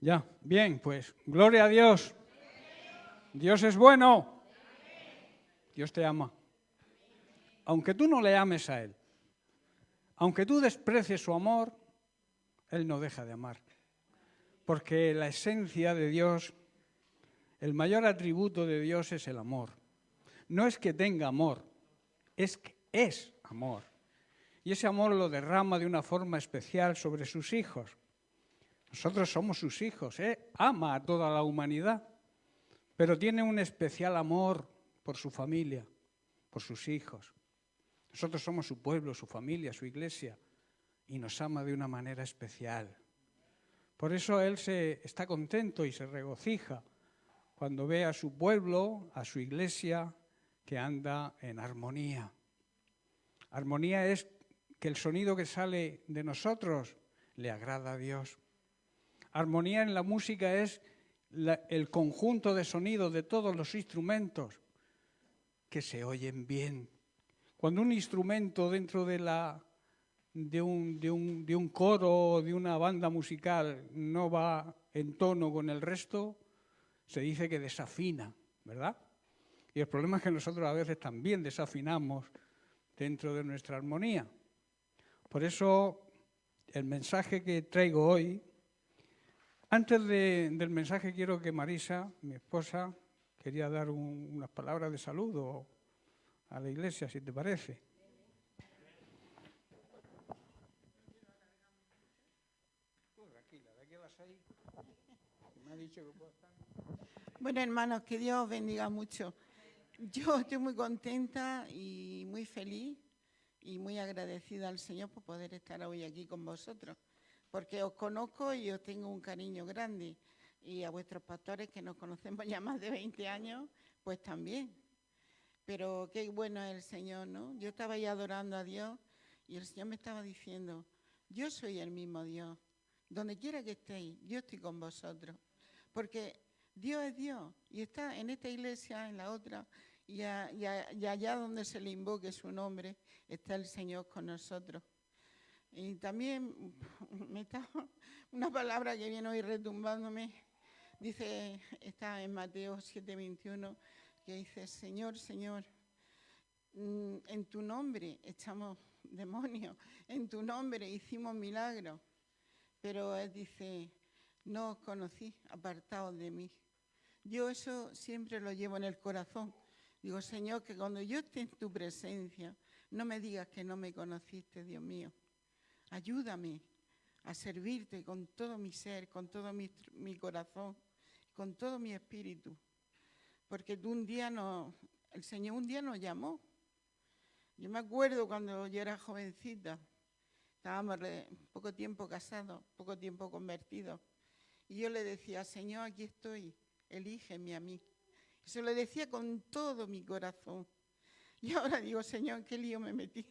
Ya, bien, pues gloria a Dios. Dios es bueno. Dios te ama. Aunque tú no le ames a Él, aunque tú desprecies su amor, Él no deja de amar. Porque la esencia de Dios, el mayor atributo de Dios es el amor. No es que tenga amor, es que es amor. Y ese amor lo derrama de una forma especial sobre sus hijos. Nosotros somos sus hijos, ama a toda la humanidad, pero tiene un especial amor por su familia, por sus hijos. Nosotros somos su pueblo, su familia, su iglesia, y nos ama de una manera especial. Por eso Él está contento y se regocija cuando ve a su pueblo, a su iglesia, que anda en armonía. Armonía es que el sonido que sale de nosotros le agrada a Dios. Armonía en la música es el conjunto de sonidos de todos los instrumentos que se oyen bien. Cuando un instrumento dentro de un coro o de una banda musical no va en tono con el resto, se dice que desafina, ¿verdad? Y el problema es que nosotros a veces también desafinamos dentro de nuestra armonía. Por eso el mensaje que traigo hoy, antes del mensaje quiero que Marisa, mi esposa, quería dar unas palabras de saludo a la iglesia, si te parece. Bueno, hermanos, que Dios os bendiga mucho. Yo estoy muy contenta y muy feliz y muy agradecida al Señor por poder estar hoy aquí con vosotros, porque os conozco y os tengo un cariño grande, y a vuestros pastores, que nos conocemos ya más de 20 años, pues también. Pero qué bueno es el Señor, ¿no? Yo estaba ahí adorando a Dios y el Señor me estaba diciendo, yo soy el mismo Dios. Donde quiera que estéis, yo estoy con vosotros. Porque Dios es Dios y está en esta iglesia, en la otra, y allá donde se le invoque su nombre, está el Señor con nosotros. Y también una palabra que viene hoy retumbándome, dice, está en Mateo 7:21, que dice, Señor, Señor, en tu nombre echamos demonios, en tu nombre hicimos milagros, pero Él dice, no os conocí, apartaos de mí. Yo eso siempre lo llevo en el corazón. Digo, Señor, que cuando yo esté en tu presencia, no me digas que no me conociste, Dios mío. Ayúdame a servirte con todo mi ser, con todo mi corazón, con todo mi espíritu. Porque el Señor un día nos llamó. Yo me acuerdo cuando yo era jovencita, estábamos poco tiempo casados, poco tiempo convertidos. Y yo le decía, Señor, aquí estoy, elígeme a mí. Eso lo decía con todo mi corazón. Y ahora digo, Señor, ¿en qué lío me metí?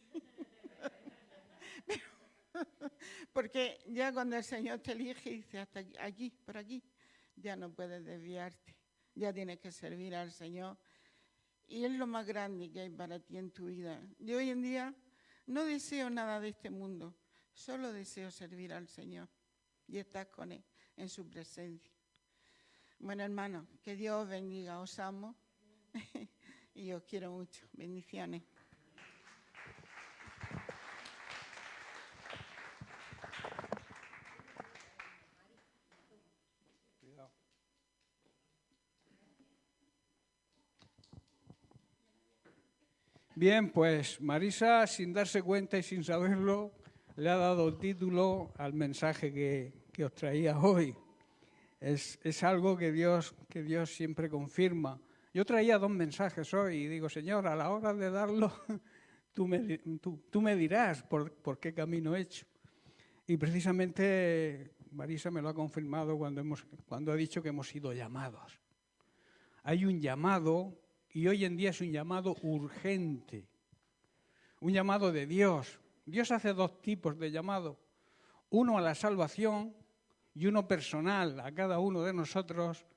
Porque ya cuando el Señor te elige y dice, hasta aquí, por aquí, ya no puedes desviarte. Ya tienes que servir al Señor. Y es lo más grande que hay para ti en tu vida. Yo hoy en día no deseo nada de este mundo. Solo deseo servir al Señor y estar con Él en su presencia. Bueno, hermanos, que Dios os bendiga, os amo y os quiero mucho. Bendiciones. Bien, pues Marisa, sin darse cuenta y sin saberlo, le ha dado título al mensaje que os traía hoy. Es algo que Dios siempre confirma. Yo traía 2 mensajes hoy y digo, Señor, a la hora de darlo, tú me dirás por qué camino he hecho. Y precisamente Marisa me lo ha confirmado cuando ha dicho que hemos sido llamados. Hay un llamado, y hoy en día es un llamado urgente, un llamado de Dios. Dios hace 2 tipos de llamado, uno a la salvación y uno personal a cada uno de nosotros,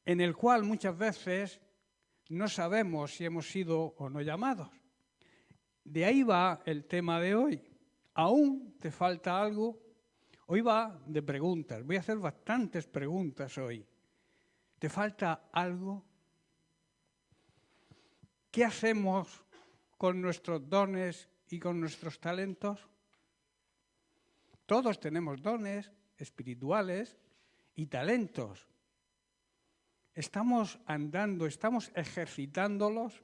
en el cual muchas veces no sabemos si hemos sido o no llamados. De ahí va el tema de hoy. ¿Aún te falta algo Hoy va de preguntas. Voy a hacer bastantes preguntas hoy. ¿Te falta algo? ¿Qué hacemos con nuestros dones y con nuestros talentos? Todos tenemos dones espirituales y talentos. ¿Estamos andando, estamos ejercitándolos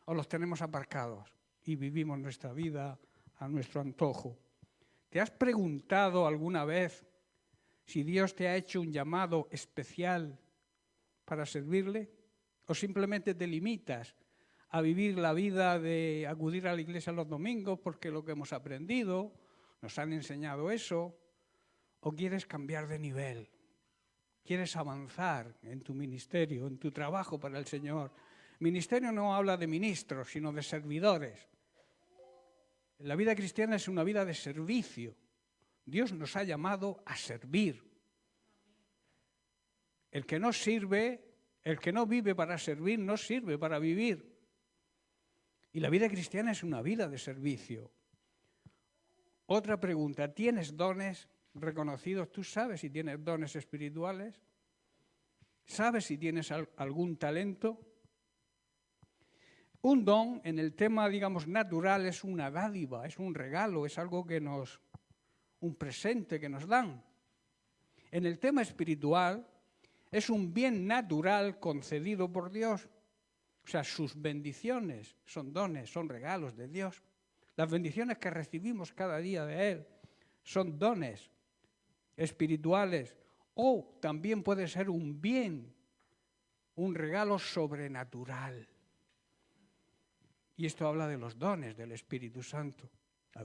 o los tenemos aparcados y vivimos nuestra vida a nuestro antojo? ¿Te has preguntado alguna vez si Dios te ha hecho un llamado especial para servirle? ¿O simplemente te limitas a vivir la vida de acudir a la iglesia los domingos porque es lo que hemos aprendido, nos han enseñado eso? ¿O quieres cambiar de nivel? ¿Quieres avanzar en tu ministerio, en tu trabajo para el Señor? Ministerio no habla de ministros, sino de servidores. La vida cristiana es una vida de servicio. Dios nos ha llamado a servir. El que no sirve, el que no vive para servir, no sirve para vivir. Y la vida cristiana es una vida de servicio. Otra pregunta, ¿tienes dones reconocidos? ¿Tú sabes si tienes dones espirituales? ¿Sabes si tienes algún talento? Un don, en el tema, digamos, natural, es una dádiva, es un regalo, es algo que un presente que nos dan. En el tema espiritual, es un bien natural concedido por Dios. O sea, sus bendiciones son dones, son regalos de Dios. Las bendiciones que recibimos cada día de Él son dones espirituales. O también puede ser un bien, un regalo sobrenatural. Y esto habla de los dones del Espíritu Santo.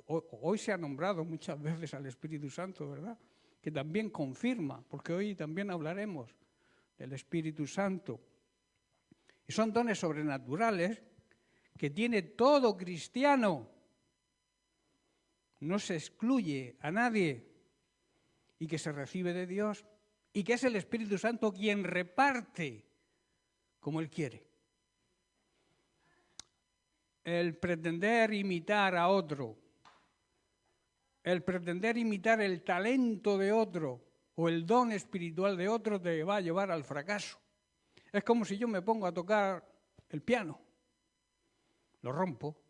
Hoy se ha nombrado muchas veces al Espíritu Santo, ¿verdad? Que también confirma, porque hoy también hablaremos del Espíritu Santo. Y son dones sobrenaturales que tiene todo cristiano. No se excluye a nadie y que se recibe de Dios y que es el Espíritu Santo quien reparte como Él quiere. El pretender imitar a otro, el pretender imitar el talento de otro o el don espiritual de otro te va a llevar al fracaso. Es como si yo me pongo a tocar el piano. Lo rompo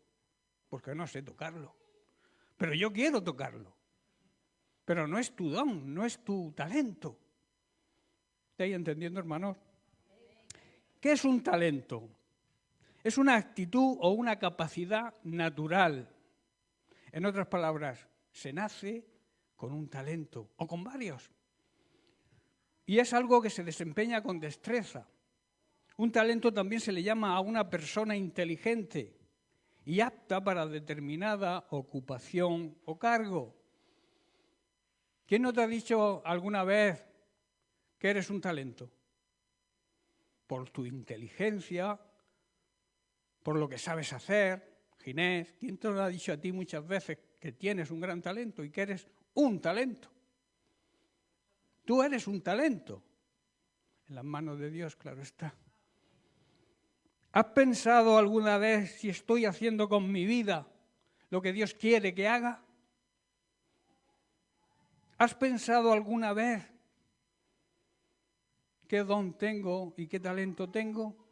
porque no sé tocarlo. Pero yo quiero tocarlo. Pero no es tu don, no es tu talento. ¿Estáis entendiendo, hermanos? ¿Qué es un talento? Es una actitud o una capacidad natural. En otras palabras, se nace con un talento o con varios. Y es algo que se desempeña con destreza. Un talento también se le llama a una persona inteligente y apta para determinada ocupación o cargo. ¿Quién no te ha dicho alguna vez que eres un talento? Por tu inteligencia, por lo que sabes hacer. Ginés, ¿quién te lo ha dicho a ti muchas veces que tienes un gran talento y que eres un talento? Tú eres un talento. En las manos de Dios, claro está. ¿Has pensado alguna vez si estoy haciendo con mi vida lo que Dios quiere que haga? ¿Has pensado alguna vez qué don tengo y qué talento tengo?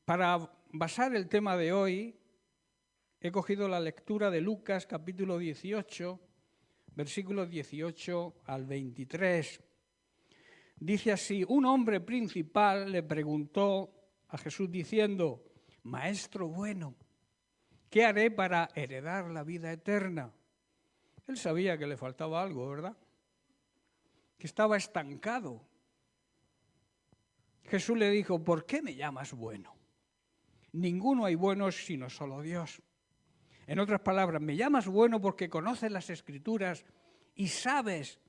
Para basar el tema de hoy, he cogido la lectura de Lucas, capítulo 18, versículos 18 al 23. Dice así: un hombre principal le preguntó a Jesús diciendo: Maestro bueno, ¿qué haré para heredar la vida eterna? Él sabía que le faltaba algo, ¿verdad? Que estaba estancado. Jesús le dijo: ¿por qué me llamas bueno? Ninguno hay buenos sino solo Dios. En otras palabras, me llamas bueno porque conoces las Escrituras y sabes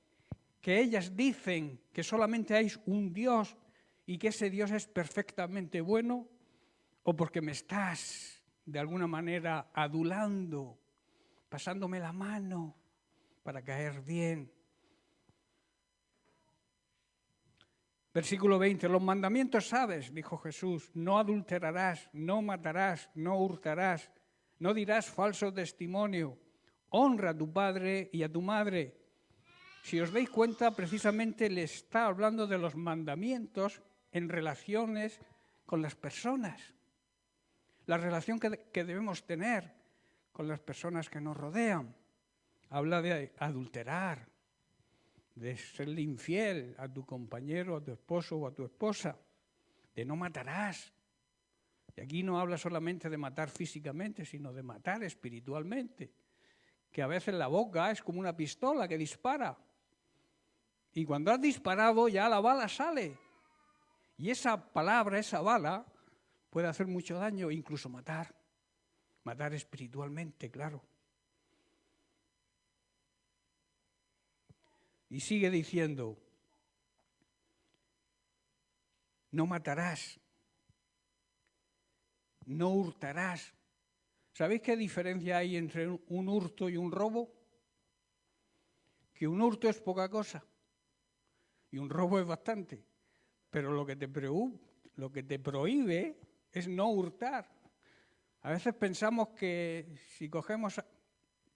que ellas dicen que solamente hay un Dios y que ese Dios es perfectamente bueno, o porque me estás de alguna manera adulando, pasándome la mano para caer bien. Versículo 20, los mandamientos sabes, dijo Jesús: no adulterarás, no matarás, no hurtarás, no dirás falso testimonio, Honra a tu padre y a tu madre. Si os dais cuenta, precisamente le está hablando de los mandamientos en relaciones con las personas. La relación que debemos tener con las personas que nos rodean. Habla de adulterar, de serle infiel a tu compañero, a tu esposo o a tu esposa, de no matarás. Y aquí no habla solamente de matar físicamente, sino de matar espiritualmente. Que a veces la boca es como una pistola que dispara. Y cuando has disparado ya la bala sale. Y esa palabra, esa bala, puede hacer mucho daño, incluso matar. Matar espiritualmente, claro. Y sigue diciendo, no matarás, no hurtarás. ¿Sabéis qué diferencia hay entre un hurto y un robo? Que un hurto es poca cosa y un robo es bastante. Pero lo que te prohíbe es no hurtar. A veces pensamos que si cogemos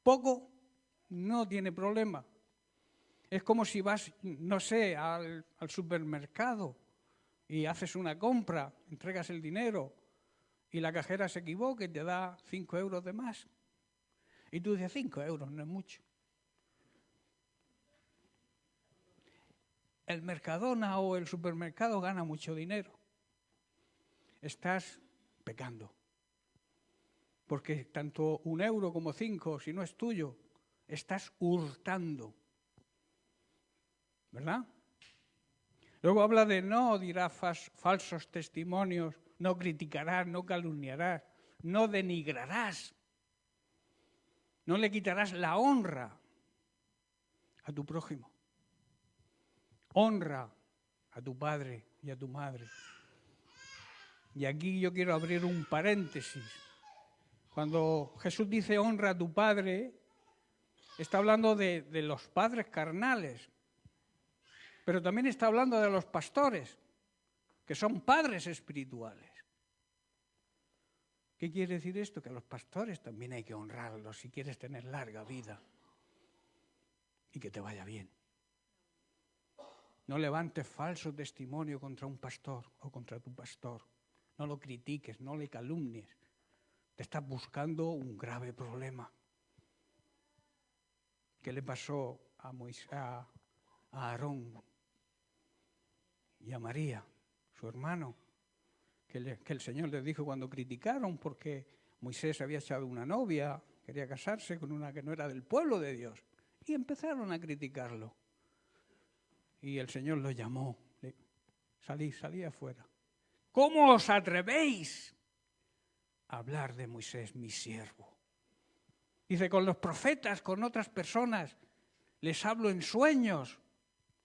poco, no tiene problema. Es como si vas, no sé, al supermercado y haces una compra, entregas el dinero y la cajera se equivoca y te da 5 euros de más. Y tú dices, 5 euros no es mucho. El Mercadona o el supermercado gana mucho dinero. Estás pecando. Porque tanto 1 euro como 5, si no es tuyo, estás hurtando. ¿Verdad? Luego habla de no dirás falsos testimonios, no criticarás, no calumniarás, no denigrarás, no le quitarás la honra a tu prójimo. Honra a tu padre y a tu madre. Y aquí yo quiero abrir un paréntesis. Cuando Jesús dice honra a tu padre, está hablando de los padres carnales. Pero también está hablando de los pastores, que son padres espirituales. ¿Qué quiere decir esto? Que a los pastores también hay que honrarlos si quieres tener larga vida y que te vaya bien. No levantes falso testimonio contra un pastor o contra tu pastor. No lo critiques, no le calumnies. Te estás buscando un grave problema. ¿Qué le pasó a Aarón y a María, su hermano? Que el Señor les dijo cuando criticaron porque Moisés había echado una novia, quería casarse con una que no era del pueblo de Dios. Y empezaron a criticarlo. Y el Señor lo llamó. Salí afuera. ¿Cómo os atrevéis a hablar de Moisés, mi siervo? Dice, con los profetas, con otras personas, les hablo en sueños,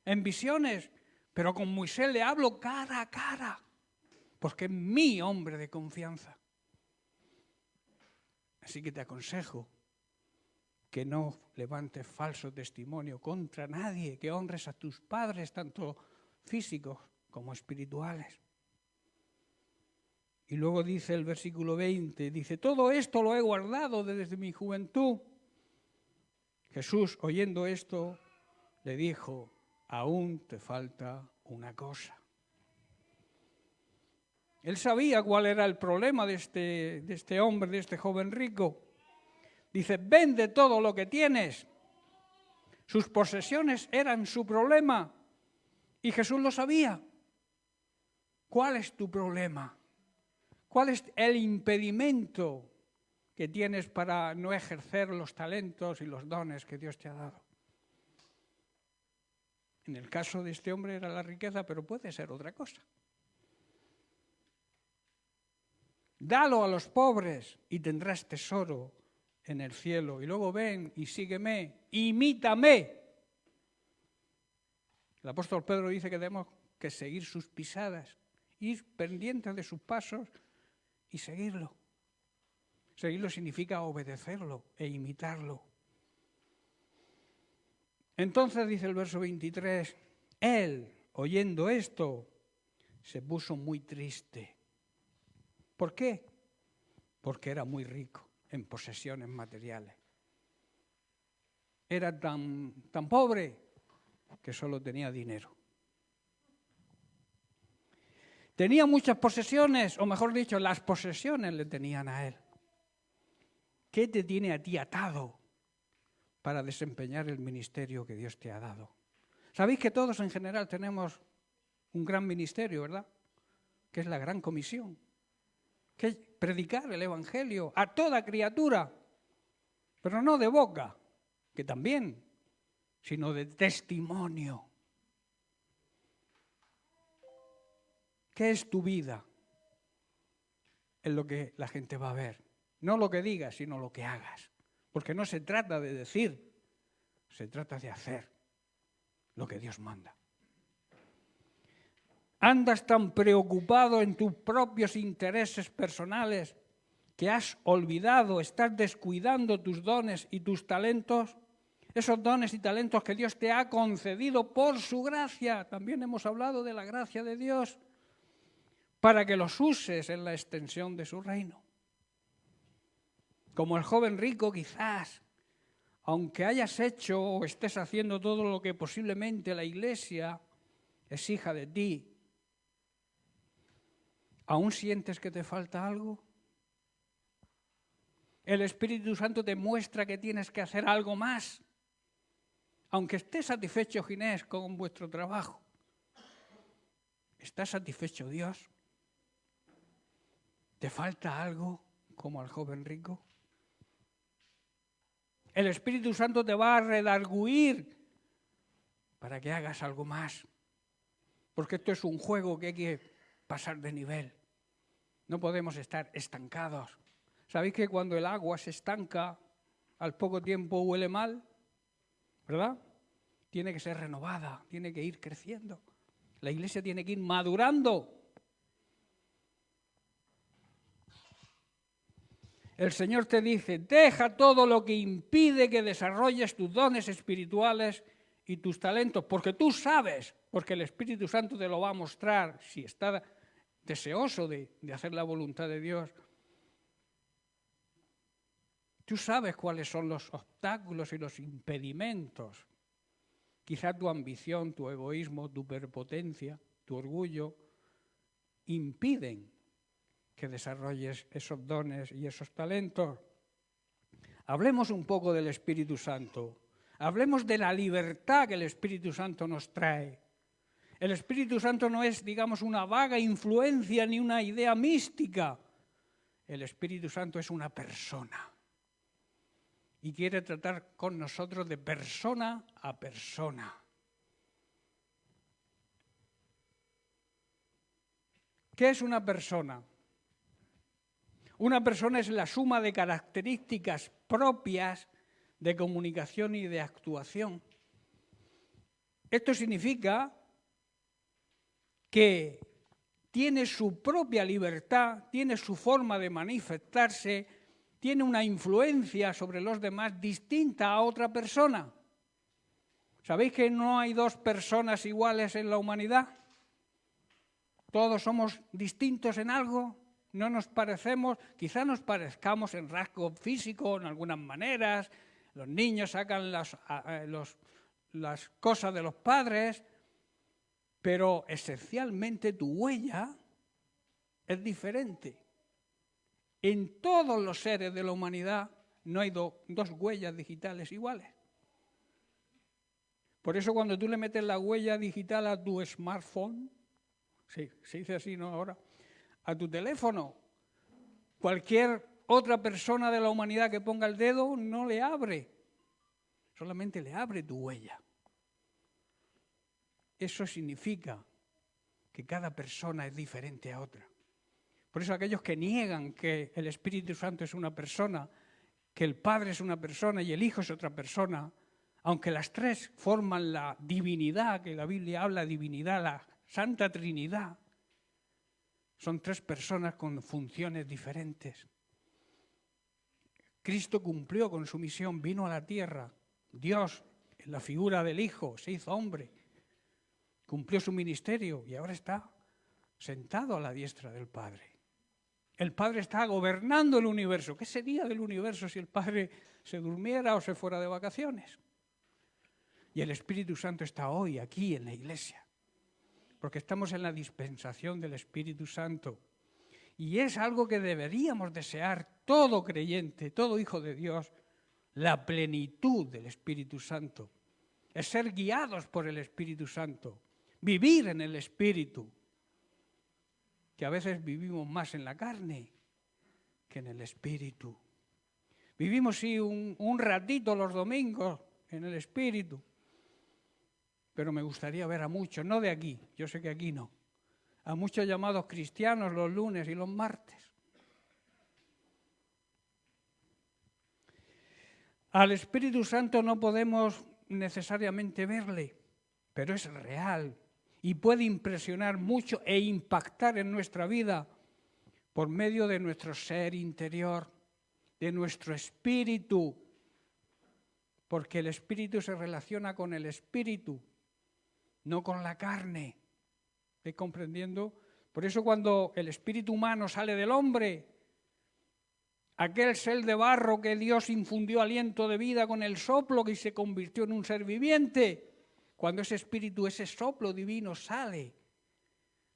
en visiones, pero con Moisés le hablo cara a cara, porque es mi hombre de confianza. Así que te aconsejo que no levantes falso testimonio contra nadie, que honres a tus padres, tanto físicos como espirituales. Y luego dice el versículo 20, dice, todo esto lo he guardado desde mi juventud. Jesús, oyendo esto, le dijo, aún te falta una cosa. Él sabía cuál era el problema de este hombre, de este joven rico. Dice, vende todo lo que tienes. Sus posesiones eran su problema. Y Jesús lo sabía. ¿Cuál es tu problema? ¿Cuál es el impedimento que tienes para no ejercer los talentos y los dones que Dios te ha dado? En el caso de este hombre era la riqueza, pero puede ser otra cosa. Dalo a los pobres y tendrás tesoro en el cielo. Y luego ven y sígueme, imítame. El apóstol Pedro dice que tenemos que seguir sus pisadas, ir pendientes de sus pasos y seguirlo. Seguirlo significa obedecerlo e imitarlo. Entonces dice el verso 23, él, oyendo esto, se puso muy triste. ¿Por qué? Porque era muy rico en posesiones materiales. era tan pobre que solo tenía dinero. Tenía muchas posesiones, o mejor dicho, las posesiones le tenían a él. ¿Qué te tiene a ti atado para desempeñar el ministerio que Dios te ha dado? Sabéis que todos en general tenemos un gran ministerio, ¿verdad? Que es la gran comisión, que es predicar el evangelio a toda criatura, pero no de boca, que también, sino de testimonio. ¿Qué es tu vida? Es lo que la gente va a ver. No lo que digas, sino lo que hagas. Porque no se trata de decir, se trata de hacer lo que Dios manda. Andas tan preocupado en tus propios intereses personales que has olvidado, estás descuidando tus dones y tus talentos. Esos dones y talentos que Dios te ha concedido por su gracia. También hemos hablado de la gracia de Dios, para que los uses en la extensión de su reino. Como el joven rico, quizás, aunque hayas hecho o estés haciendo todo lo que posiblemente la Iglesia exija de ti, ¿aún sientes que te falta algo? El Espíritu Santo te muestra que tienes que hacer algo más. Aunque estés satisfecho, Ginés, con vuestro trabajo, ¿está satisfecho Dios? ¿Te falta algo como al joven rico? El Espíritu Santo te va a redarguir para que hagas algo más. Porque esto es un juego que hay que pasar de nivel. No podemos estar estancados. ¿Sabéis que cuando el agua se estanca, al poco tiempo huele mal? ¿Verdad? Tiene que ser renovada, tiene que ir creciendo. La Iglesia tiene que ir madurando. El Señor te dice, deja todo lo que impide que desarrolles tus dones espirituales y tus talentos, porque tú sabes, porque el Espíritu Santo te lo va a mostrar, si está deseoso de hacer la voluntad de Dios. Tú sabes cuáles son los obstáculos y los impedimentos. Quizá tu ambición, tu egoísmo, tu prepotencia, tu orgullo, impiden que desarrolles esos dones y esos talentos. Hablemos un poco del Espíritu Santo. Hablemos de la libertad que el Espíritu Santo nos trae. El Espíritu Santo no es, digamos, una vaga influencia ni una idea mística. El Espíritu Santo es una persona. Y quiere tratar con nosotros de persona a persona. ¿Qué es una persona? Una persona es la suma de características propias de comunicación y de actuación. Esto significa que tiene su propia libertad, tiene su forma de manifestarse, tiene una influencia sobre los demás distinta a otra persona. ¿Sabéis que no hay dos personas iguales en la humanidad? Todos somos distintos en algo. No nos parecemos, quizá nos parezcamos en rasgo físico, en algunas maneras. Los niños sacan las cosas de los padres, pero esencialmente tu huella es diferente. En todos los seres de la humanidad no hay dos huellas digitales iguales. Por eso cuando tú le metes la huella digital a tu smartphone, sí, se dice así, ¿no? Ahora, a tu teléfono, cualquier otra persona de la humanidad que ponga el dedo no le abre, solamente le abre tu huella. Eso significa que cada persona es diferente a otra. Por eso aquellos que niegan que el Espíritu Santo es una persona, que el Padre es una persona y el Hijo es otra persona, aunque las tres forman la divinidad, que la Biblia habla de divinidad, la Santa Trinidad, son tres personas con funciones diferentes. Cristo cumplió con su misión, vino a la tierra. Dios, en la figura del Hijo, se hizo hombre. Cumplió su ministerio y ahora está sentado a la diestra del Padre. El Padre está gobernando el universo. ¿Qué sería del universo si el Padre se durmiera o se fuera de vacaciones? Y el Espíritu Santo está hoy aquí en la iglesia, porque estamos en la dispensación del Espíritu Santo. Y es algo que deberíamos desear todo creyente, todo hijo de Dios, la plenitud del Espíritu Santo. Es ser guiados por el Espíritu Santo, vivir en el Espíritu, que a veces vivimos más en la carne que en el Espíritu. Vivimos sí un ratito los domingos en el Espíritu, pero me gustaría ver a muchos, no de aquí, yo sé que aquí no, a muchos llamados cristianos los lunes y los martes. Al Espíritu Santo no podemos necesariamente verle, pero es real y puede impresionar mucho e impactar en nuestra vida por medio de nuestro ser interior, de nuestro espíritu, porque el espíritu se relaciona con el espíritu, no con la carne. ¿Estáis comprendiendo? Por eso cuando el espíritu humano sale del hombre, aquel ser de barro que Dios infundió aliento de vida con el soplo que se convirtió en un ser viviente, cuando ese espíritu, ese soplo divino sale,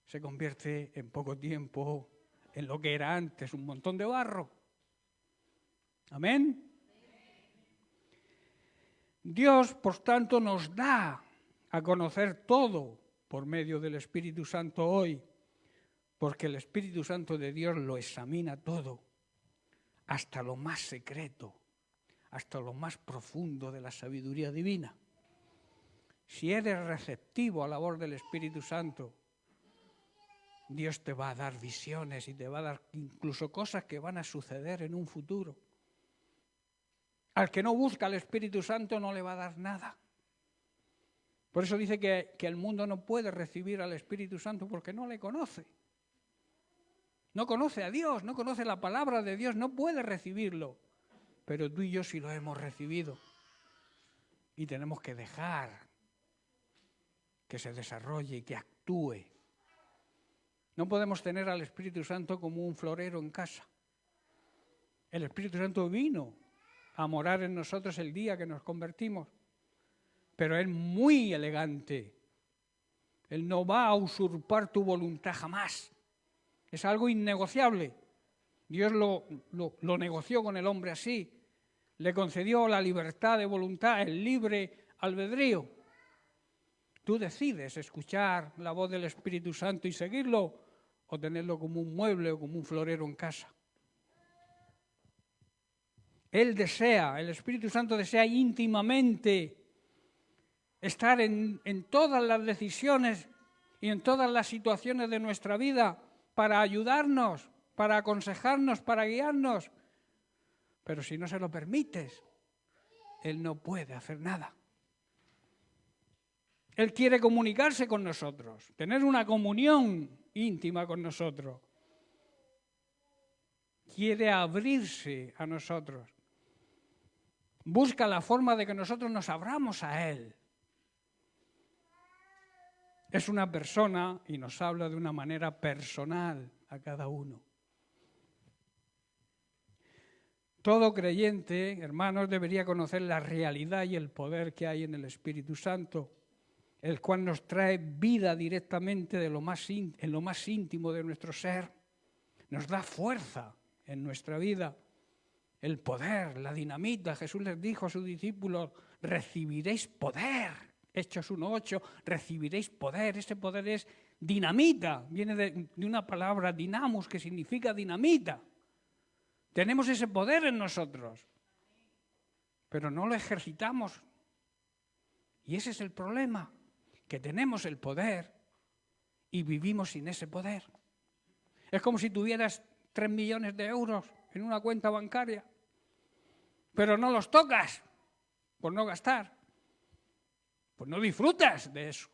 se convierte en poco tiempo en lo que era antes, un montón de barro. Amén. Dios, por tanto, nos da a conocer todo por medio del Espíritu Santo hoy, porque el Espíritu Santo de Dios lo examina todo, hasta lo más secreto, hasta lo más profundo de la sabiduría divina. Si eres receptivo a la voz del Espíritu Santo, Dios te va a dar visiones y te va a dar incluso cosas que van a suceder en un futuro. Al que no busca al Espíritu Santo no le va a dar nada. Por eso dice que el mundo no puede recibir al Espíritu Santo porque no le conoce. No conoce a Dios, no conoce la palabra de Dios, no puede recibirlo. Pero tú y yo sí lo hemos recibido. Y tenemos que dejar que se desarrolle y que actúe. No podemos tener al Espíritu Santo como un florero en casa. El Espíritu Santo vino a morar en nosotros el día que nos convertimos. Pero es muy elegante. Él no va a usurpar tu voluntad jamás. Es algo innegociable. Dios lo negoció con el hombre así. Le concedió la libertad de voluntad, el libre albedrío. Tú decides escuchar la voz del Espíritu Santo y seguirlo, o tenerlo como un mueble o como un florero en casa. Él desea, el Espíritu Santo desea íntimamente estar en todas las decisiones y en todas las situaciones de nuestra vida para ayudarnos, para aconsejarnos, para guiarnos. Pero si no se lo permites, Él no puede hacer nada. Él quiere comunicarse con nosotros, tener una comunión íntima con nosotros. Quiere abrirse a nosotros. Busca la forma de que nosotros nos abramos a Él. Es una persona y nos habla de una manera personal a cada uno. Todo creyente, hermanos, debería conocer la realidad y el poder que hay en el Espíritu Santo, el cual nos trae vida directamente en lo más íntimo de nuestro ser. Nos da fuerza en nuestra vida, el poder, la dinamita. Jesús les dijo a sus discípulos, recibiréis poder. Hechos 1:8, recibiréis poder. Ese poder es dinamita, viene de una palabra dinamos, que significa dinamita. Tenemos ese poder en nosotros, pero no lo ejercitamos. Y ese es el problema, que tenemos el poder y vivimos sin ese poder. Es como si tuvieras 3 millones de euros en una cuenta bancaria, pero no los tocas por no gastar. Pues no disfrutas de eso.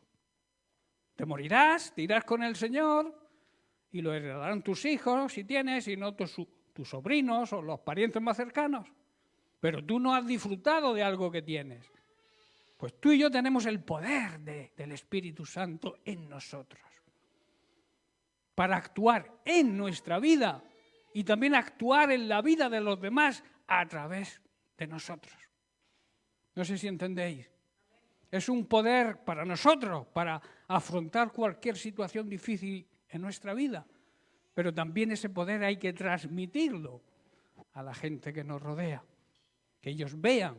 Te morirás, te irás con el Señor y lo heredarán tus hijos si tienes, y no tus sobrinos o los parientes más cercanos. Pero tú no has disfrutado de algo que tienes. Pues tú y yo tenemos el poder del Espíritu Santo en nosotros para actuar en nuestra vida y también actuar en la vida de los demás a través de nosotros. No sé si entendéis. Es un poder para nosotros, para afrontar cualquier situación difícil en nuestra vida. Pero también ese poder hay que transmitirlo a la gente que nos rodea. Que ellos vean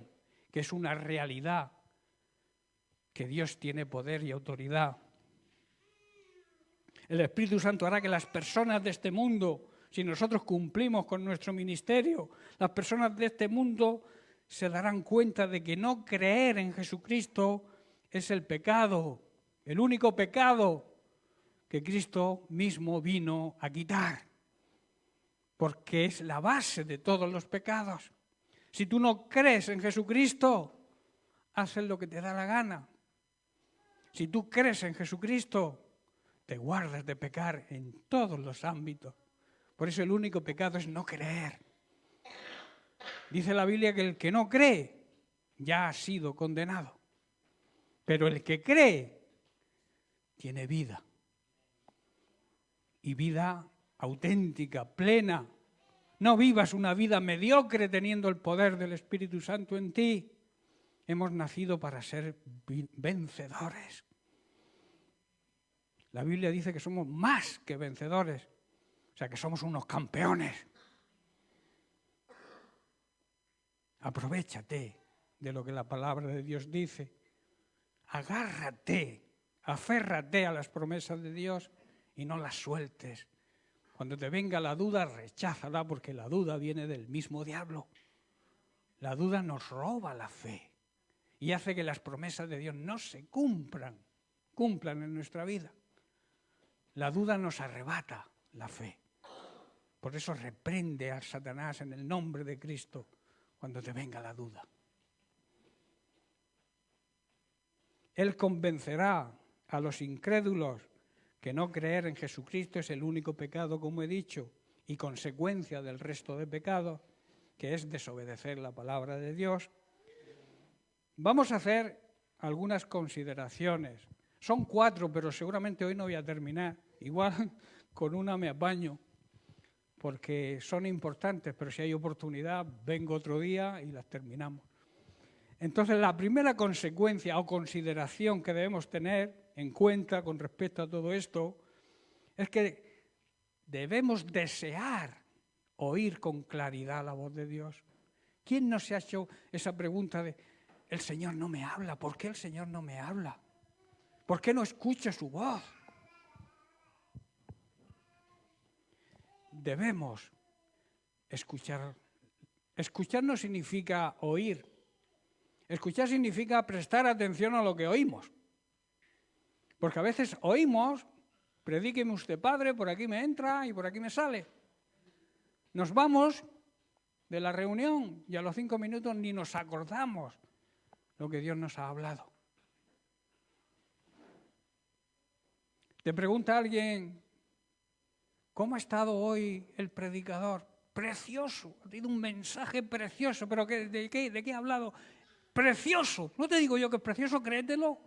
que es una realidad, que Dios tiene poder y autoridad. El Espíritu Santo hará que las personas de este mundo, si nosotros cumplimos con nuestro ministerio, las personas de este mundo se darán cuenta de que no creer en Jesucristo es el pecado, el único pecado que Cristo mismo vino a quitar, porque es la base de todos los pecados. Si tú no crees en Jesucristo, haces lo que te da la gana. Si tú crees en Jesucristo, te guardas de pecar en todos los ámbitos. Por eso el único pecado es no creer. Dice la Biblia que el que no cree ya ha sido condenado. Pero el que cree tiene vida. Y vida auténtica, plena. No vivas una vida mediocre teniendo el poder del Espíritu Santo en ti. Hemos nacido para ser vencedores. La Biblia dice que somos más que vencedores. O sea, que somos unos campeones. Aprovechate de lo que la palabra de Dios dice. Agárrate, aférrate a las promesas de Dios y no las sueltes. Cuando te venga la duda, recházala, porque la duda viene del mismo diablo. La duda nos roba la fe y hace que las promesas de Dios no se cumplan en nuestra vida. La duda nos arrebata la fe. Por eso reprende a Satanás en el nombre de Cristo cuando te venga la duda. Él convencerá a los incrédulos que no creer en Jesucristo es el único pecado, como he dicho, y consecuencia del resto de pecados, que es desobedecer la palabra de Dios. Vamos a hacer algunas consideraciones. Son 4, pero seguramente hoy no voy a terminar. Igual con una me apaño, porque son importantes, pero si hay oportunidad, vengo otro día y las terminamos. Entonces, la primera consecuencia o consideración que debemos tener en cuenta con respecto a todo esto es que debemos desear oír con claridad la voz de Dios. ¿Quién no se ha hecho esa pregunta de el Señor no me habla? ¿Por qué el Señor no me habla? ¿Por qué no escucho su voz? Debemos escuchar. Escuchar no significa oír. Escuchar significa prestar atención a lo que oímos. Porque a veces oímos, predíqueme usted, padre, por aquí me entra y por aquí me sale. Nos vamos de la reunión y a los 5 minutos ni nos acordamos lo que Dios nos ha hablado. Te pregunta alguien, ¿cómo ha estado hoy el predicador? Precioso, ha tenido un mensaje precioso, pero ¿de qué ha hablado? Precioso, no te digo yo que es precioso, créetelo.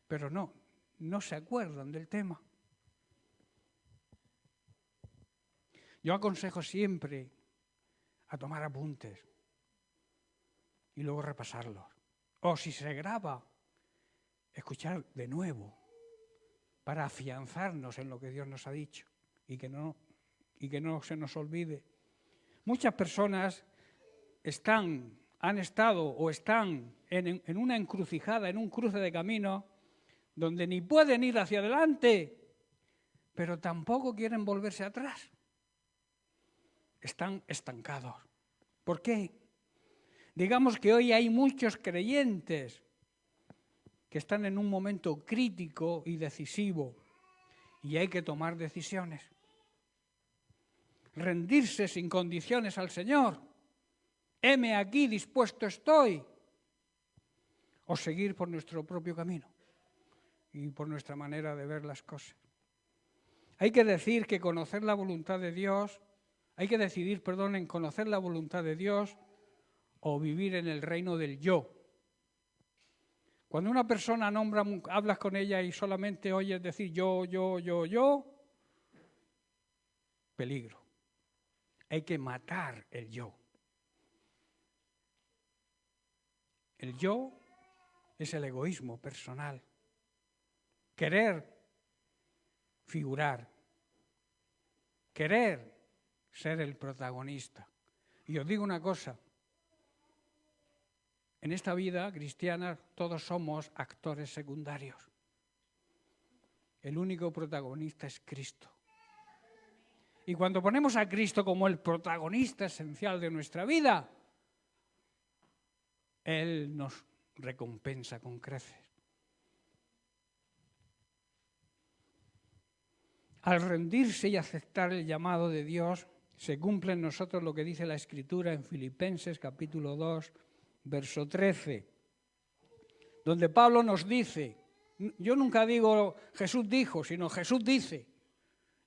Pero no se acuerdan del tema. Yo aconsejo siempre a tomar apuntes y luego repasarlos. O si se graba, escuchar de nuevo para afianzarnos en lo que Dios nos ha dicho y que no se nos olvide. Muchas personas han estado o están en una encrucijada, en un cruce de camino, donde ni pueden ir hacia adelante, pero tampoco quieren volverse atrás. Están estancados. ¿Por qué? Digamos que hoy hay muchos creyentes que están en un momento crítico y decisivo y hay que tomar decisiones. Rendirse sin condiciones al Señor. Heme aquí, dispuesto estoy. O seguir por nuestro propio camino y por nuestra manera de ver las cosas. Hay que decir que conocer la voluntad de Dios, hay que decidir, en conocer la voluntad de Dios o vivir en el reino del yo. Cuando una persona hablas con ella y solamente oyes decir yo, peligro. Hay que matar el yo. El yo es el egoísmo personal. Querer figurar. Querer ser el protagonista. Y os digo una cosa. En esta vida cristiana todos somos actores secundarios. El único protagonista es Cristo. Y cuando ponemos a Cristo como el protagonista esencial de nuestra vida, Él nos recompensa con creces. Al rendirse y aceptar el llamado de Dios, se cumple en nosotros lo que dice la Escritura en Filipenses capítulo 2, verso 13, donde Pablo nos dice, yo nunca digo Jesús dijo, sino Jesús dice.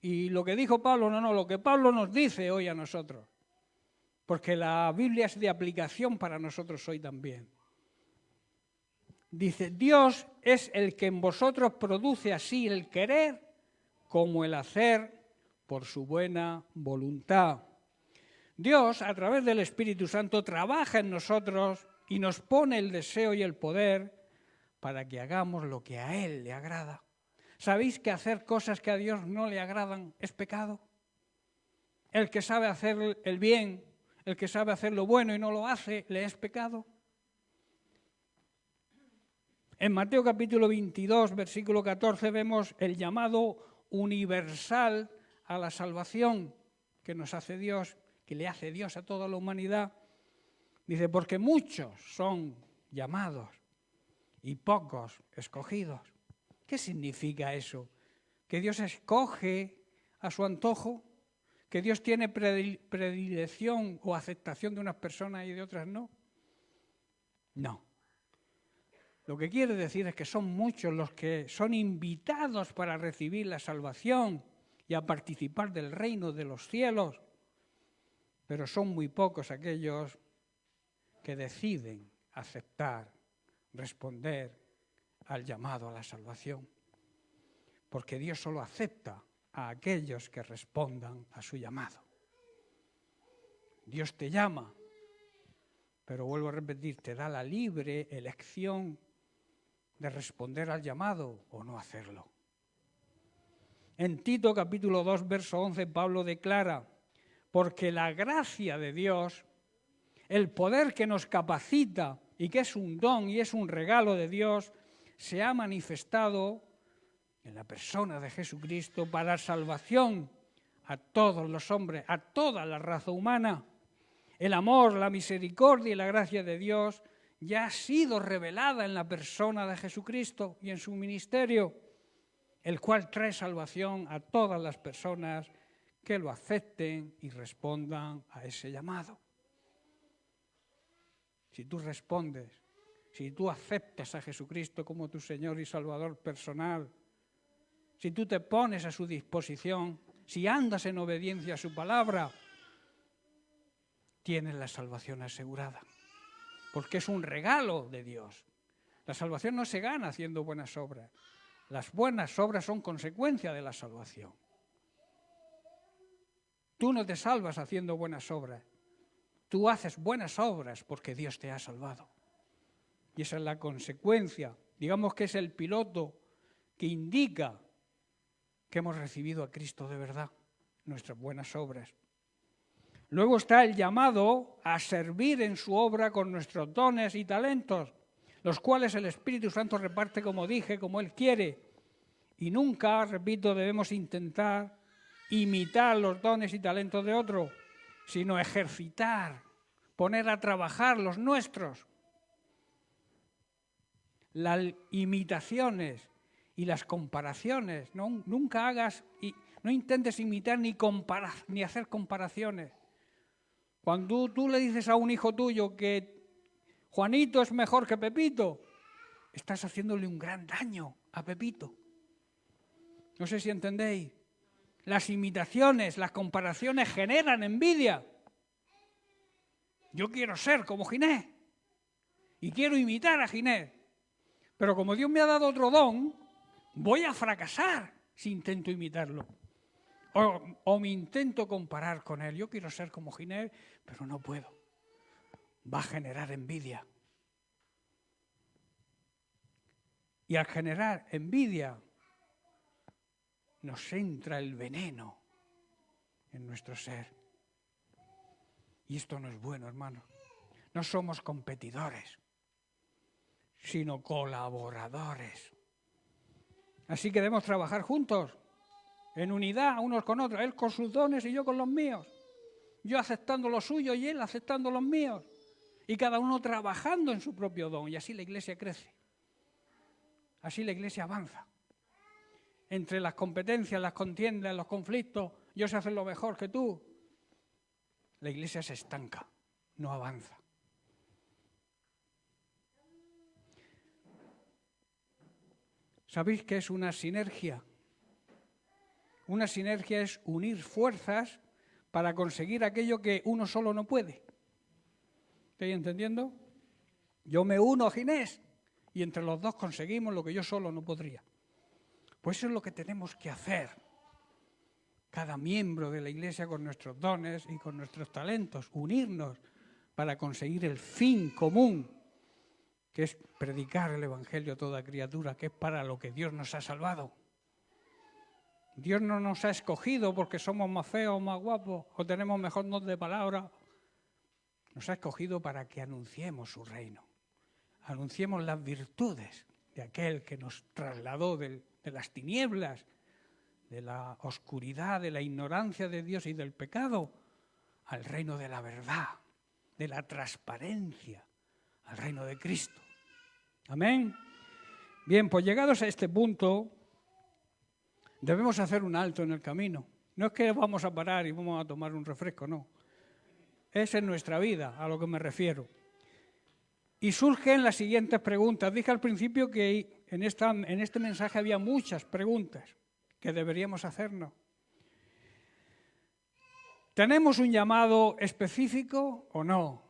Y lo que dijo Pablo, no, lo que Pablo nos dice hoy a nosotros. Porque la Biblia es de aplicación para nosotros hoy también. Dice, Dios es el que en vosotros produce así el querer como el hacer por su buena voluntad. Dios, a través del Espíritu Santo, trabaja en nosotros y nos pone el deseo y el poder para que hagamos lo que a Él le agrada. ¿Sabéis que hacer cosas que a Dios no le agradan es pecado? El que sabe hacer el bien, el que sabe hacer lo bueno y no lo hace, ¿le es pecado? En Mateo capítulo 22, versículo 14, vemos el llamado universal a la salvación que nos hace Dios, que le hace Dios a toda la humanidad. Dice, porque muchos son llamados y pocos escogidos. ¿Qué significa eso? ¿Que Dios escoge a su antojo? ¿Que Dios tiene predilección o aceptación de unas personas y de otras no? No. Lo que quiere decir es que son muchos los que son invitados para recibir la salvación y a participar del reino de los cielos, pero son muy pocos aquellos que deciden aceptar, responder al llamado a la salvación, porque Dios solo acepta a aquellos que respondan a su llamado. Dios te llama, pero vuelvo a repetir, te da la libre elección de responder al llamado o no hacerlo. En Tito capítulo 2, verso 11, Pablo declara, porque la gracia de Dios, el poder que nos capacita y que es un don y es un regalo de Dios, se ha manifestado en la persona de Jesucristo para salvación a todos los hombres, a toda la raza humana. El amor, la misericordia y la gracia de Dios ya ha sido revelada en la persona de Jesucristo y en su ministerio, el cual trae salvación a todas las personas que lo acepten y respondan a ese llamado. Si tú respondes, si tú aceptas a Jesucristo como tu Señor y Salvador personal, si tú te pones a su disposición, si andas en obediencia a su palabra, tienes la salvación asegurada, porque es un regalo de Dios. La salvación no se gana haciendo buenas obras. Las buenas obras son consecuencia de la salvación. Tú no te salvas haciendo buenas obras. Tú haces buenas obras porque Dios te ha salvado. Y esa es la consecuencia. Digamos que es el piloto que indica que hemos recibido a Cristo de verdad, nuestras buenas obras. Luego está el llamado a servir en su obra con nuestros dones y talentos, los cuales el Espíritu Santo reparte, como dije, como Él quiere. Y nunca, repito, debemos intentar imitar los dones y talentos de otro, sino ejercitar, poner a trabajar los nuestros. Las imitaciones y las comparaciones, nunca hagas, no intentes imitar ni hacer comparaciones. Cuando tú le dices a un hijo tuyo que Juanito es mejor que Pepito, estás haciéndole un gran daño a Pepito. No sé si entendéis. Las imitaciones, las comparaciones generan envidia. Yo quiero ser como Ginés y quiero imitar a Ginés. Pero como Dios me ha dado otro don, voy a fracasar si intento imitarlo. O me intento comparar con él. Yo quiero ser como Ginés, pero no puedo. Va a generar envidia. Y al generar envidia, nos entra el veneno en nuestro ser. Y esto no es bueno, hermano. No somos competidores, sino colaboradores. Así que debemos trabajar juntos, en unidad, unos con otros. Él con sus dones y yo con los míos. Yo aceptando los suyos y él aceptando los míos. Y cada uno trabajando en su propio don. Y así la iglesia crece. Así la iglesia avanza. Entre las competencias, las contiendas, los conflictos, yo sé hacer lo mejor que tú. La iglesia se estanca, no avanza. ¿Sabéis qué es una sinergia? Una sinergia es unir fuerzas para conseguir aquello que uno solo no puede. ¿Estáis entendiendo? Yo me uno a Ginés y entre los dos conseguimos lo que yo solo no podría. Pues eso es lo que tenemos que hacer. Cada miembro de la iglesia con nuestros dones y con nuestros talentos, unirnos para conseguir el fin común, que es predicar el evangelio a toda criatura, que es para lo que Dios nos ha salvado. Dios no nos ha escogido porque somos más feos, más guapos o tenemos mejor not de palabra. Nos ha escogido para que anunciemos su reino. Anunciemos las virtudes de aquel que nos trasladó de las tinieblas, de la oscuridad, de la ignorancia de Dios y del pecado, al reino de la verdad, de la transparencia, al reino de Cristo. Amén. Bien, pues llegados a este punto, debemos hacer un alto en el camino. No es que vamos a parar y vamos a tomar un refresco, no. Es en nuestra vida a lo que me refiero. Y surgen las siguientes preguntas. Dije al principio que en este mensaje había muchas preguntas que deberíamos hacernos. ¿Tenemos un llamado específico o no?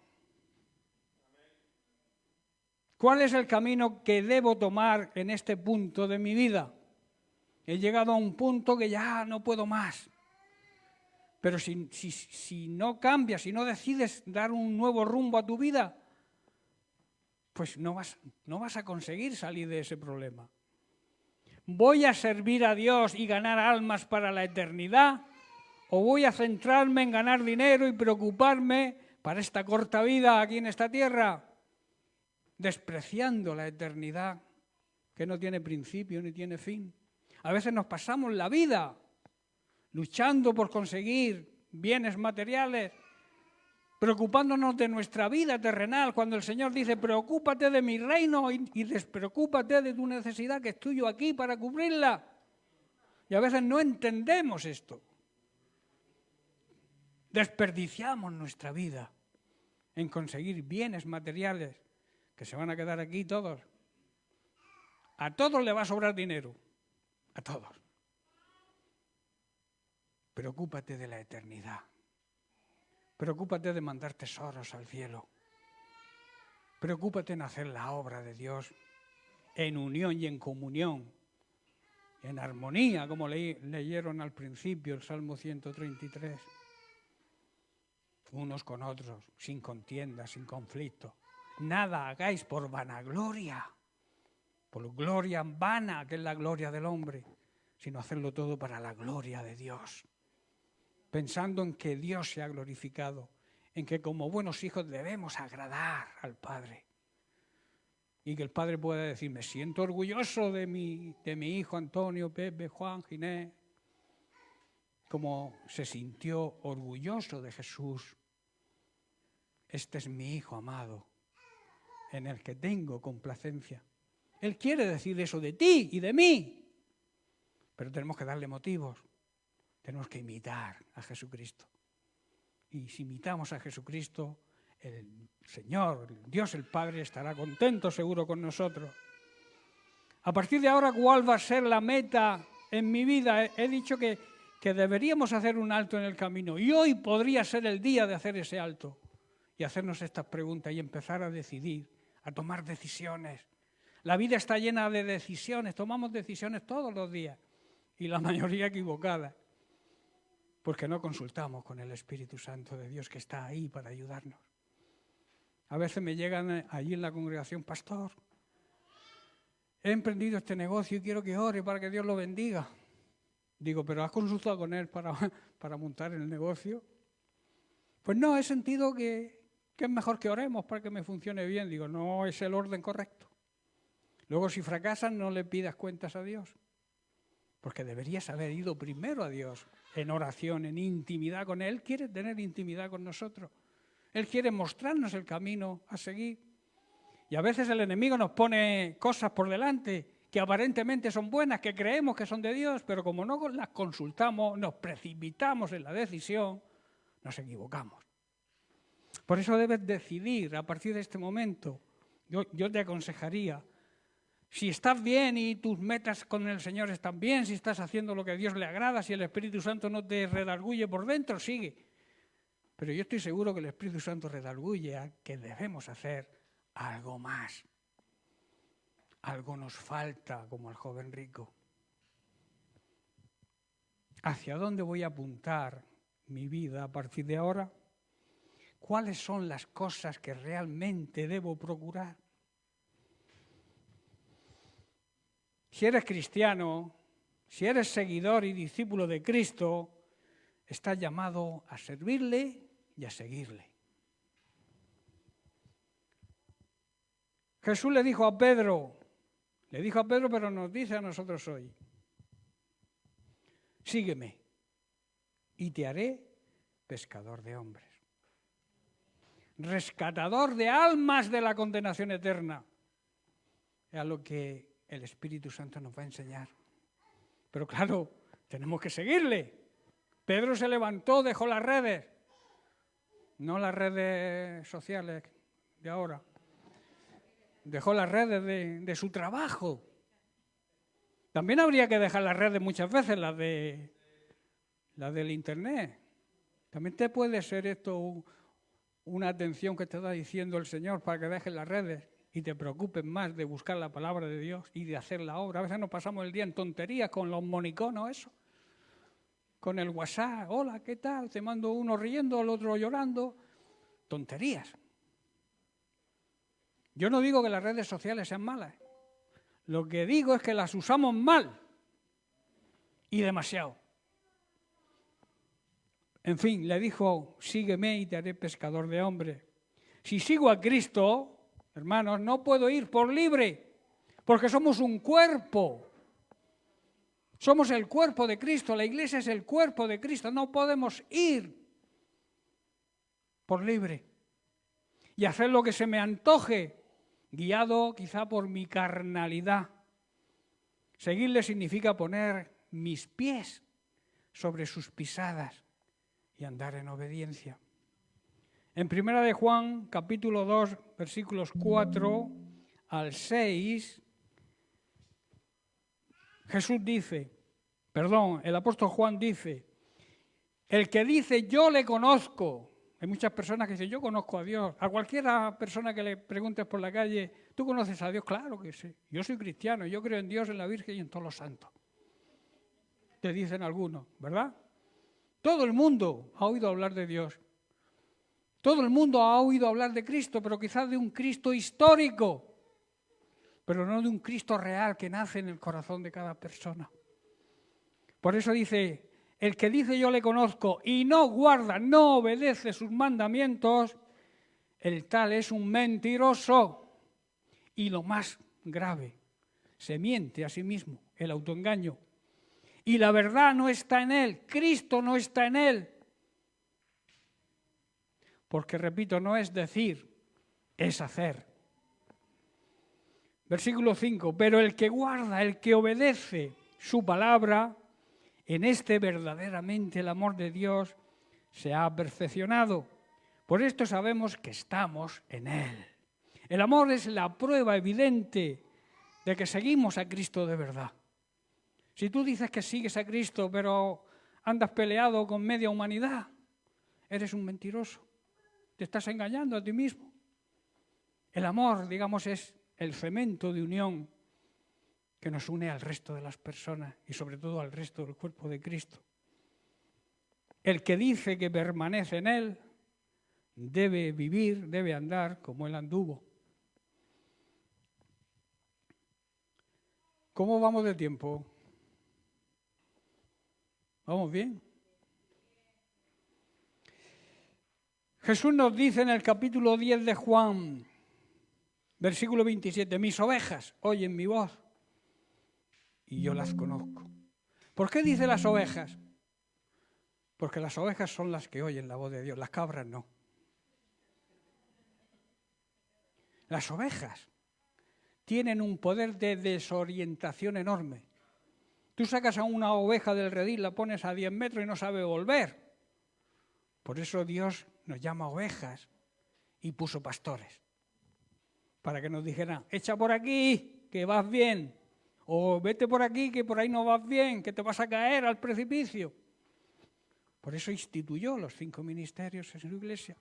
¿Cuál es el camino que debo tomar en este punto de mi vida? He llegado a un punto que ya no puedo más. Pero si no cambias, si no decides dar un nuevo rumbo a tu vida, pues no vas a conseguir salir de ese problema. ¿Voy a servir a Dios y ganar almas para la eternidad? ¿O voy a centrarme en ganar dinero y preocuparme para esta corta vida aquí en esta tierra, despreciando la eternidad que no tiene principio ni tiene fin? A veces nos pasamos la vida luchando por conseguir bienes materiales, preocupándonos de nuestra vida terrenal, cuando el Señor dice, preocúpate de mi reino y despreocúpate de tu necesidad que estoy yo aquí para cubrirla. Y a veces no entendemos esto. Desperdiciamos nuestra vida en conseguir bienes materiales que se van a quedar aquí todos. A todos le va a sobrar dinero, a todos. Preocúpate de la eternidad. Preocúpate de mandar tesoros al cielo. Preocúpate en hacer la obra de Dios en unión y en comunión, en armonía, como leyeron al principio el Salmo 133. Unos con otros, sin contienda, sin conflicto. Nada hagáis por vanagloria, por gloria vana, que es la gloria del hombre, sino hacerlo todo para la gloria de Dios. Pensando en que Dios sea glorificado, en que como buenos hijos debemos agradar al Padre. Y que el Padre pueda decir, me siento orgulloso de mi hijo Antonio, Pepe, Juan, Ginés, como se sintió orgulloso de Jesús. Este es mi hijo amado, en el que tengo complacencia. Él quiere decir eso de ti y de mí, pero tenemos que darle motivos. Tenemos que imitar a Jesucristo. Y si imitamos a Jesucristo, el Señor, Dios el Padre, estará contento seguro con nosotros. A partir de ahora, ¿cuál va a ser la meta en mi vida? He dicho que deberíamos hacer un alto en el camino. Y hoy podría ser el día de hacer ese alto y hacernos estas preguntas y empezar a decidir, a tomar decisiones. La vida está llena de decisiones. Tomamos decisiones todos los días y la mayoría equivocadas. Porque no consultamos con el Espíritu Santo de Dios que está ahí para ayudarnos. A veces me llegan allí en la congregación, pastor, he emprendido este negocio y quiero que ore para que Dios lo bendiga. Digo, ¿pero has consultado con él para montar el negocio? Pues no, he sentido que es mejor que oremos para que me funcione bien. Digo, no es el orden correcto. Luego, si fracasas, no le pidas cuentas a Dios. Porque deberías haber ido primero a Dios en oración, en intimidad con Él. Él quiere tener intimidad con nosotros. Él quiere mostrarnos el camino a seguir. Y a veces el enemigo nos pone cosas por delante que aparentemente son buenas, que creemos que son de Dios, pero como no las consultamos, nos precipitamos en la decisión, nos equivocamos. Por eso debes decidir a partir de este momento. Yo te aconsejaría, si estás bien y tus metas con el Señor están bien, si estás haciendo lo que a Dios le agrada, si el Espíritu Santo no te redarguye por dentro, sigue. Pero yo estoy seguro que el Espíritu Santo redarguye a que debemos hacer algo más. Algo nos falta, como al joven rico. ¿Hacia dónde voy a apuntar mi vida a partir de ahora? ¿Cuáles son las cosas que realmente debo procurar? Si eres cristiano, si eres seguidor y discípulo de Cristo, estás llamado a servirle y a seguirle. Jesús le dijo a Pedro, pero nos dice a nosotros hoy, sígueme y te haré pescador de hombres. Rescatador de almas de la condenación eterna. Es a lo que el Espíritu Santo nos va a enseñar. Pero claro, tenemos que seguirle. Pedro se levantó, dejó las redes, no las redes sociales de ahora. Dejó las redes de su trabajo. También habría que dejar las redes muchas veces, las del Internet. También te puede ser esto una atención que te está diciendo el Señor para que dejes las redes y te preocupes más de buscar la palabra de Dios y de hacer la obra. A veces nos pasamos el día en tonterías con los moniconos, eso. Con el WhatsApp, hola, ¿qué tal? Te mando uno riendo, el otro llorando. Tonterías. Yo no digo que las redes sociales sean malas. Lo que digo es que las usamos mal y demasiado. En fin, le dijo, sígueme y te haré pescador de hombres. Si sigo a Cristo, hermanos, no puedo ir por libre, porque somos un cuerpo. Somos el cuerpo de Cristo, la iglesia es el cuerpo de Cristo. No podemos ir por libre y hacer lo que se me antoje, guiado quizá por mi carnalidad. Seguirle significa poner mis pies sobre sus pisadas y andar en obediencia. En 1 de Juan, capítulo 2, versículos 4 al 6, el apóstol Juan dice, el que dice yo le conozco. Hay muchas personas que dicen, yo conozco a Dios. A cualquiera persona que le preguntes por la calle, ¿tú conoces a Dios? Claro que sí. Yo soy cristiano, yo creo en Dios, en la Virgen y en todos los santos. Te dicen algunos, ¿verdad? Todo el mundo ha oído hablar de Dios. Todo el mundo ha oído hablar de Cristo, pero quizás de un Cristo histórico, pero no de un Cristo real que nace en el corazón de cada persona. Por eso dice, el que dice yo le conozco y no guarda, no obedece sus mandamientos, el tal es un mentiroso. Y lo más grave, se miente a sí mismo, el autoengaño. Y la verdad no está en él, Cristo no está en él. Porque, repito, no es decir, es hacer. Versículo 5, pero el que guarda, el que obedece su palabra, en este verdaderamente el amor de Dios se ha perfeccionado. Por esto sabemos que estamos en Él. El amor es la prueba evidente de que seguimos a Cristo de verdad. Si tú dices que sigues a Cristo, pero andas peleado con media humanidad, eres un mentiroso. Te estás engañando a ti mismo. El amor, digamos, es el cemento de unión que nos une al resto de las personas y sobre todo al resto del cuerpo de Cristo. El que dice que permanece en Él debe vivir, debe andar como Él anduvo. ¿Cómo vamos de tiempo? ¿Vamos bien? Jesús nos dice en el capítulo 10 de Juan, versículo 27, mis ovejas oyen mi voz y yo las conozco. ¿Por qué dice las ovejas? Porque las ovejas son las que oyen la voz de Dios, las cabras no. Las ovejas tienen un poder de desorientación enorme. Tú sacas a una oveja del redil, la pones a 10 metros y no sabe volver. Por eso Dios nos llama ovejas y puso pastores. Para que nos dijeran, echa por aquí, que vas bien. O vete por aquí, que por ahí no vas bien, que te vas a caer al precipicio. Por eso instituyó los 5 ministerios en su iglesia.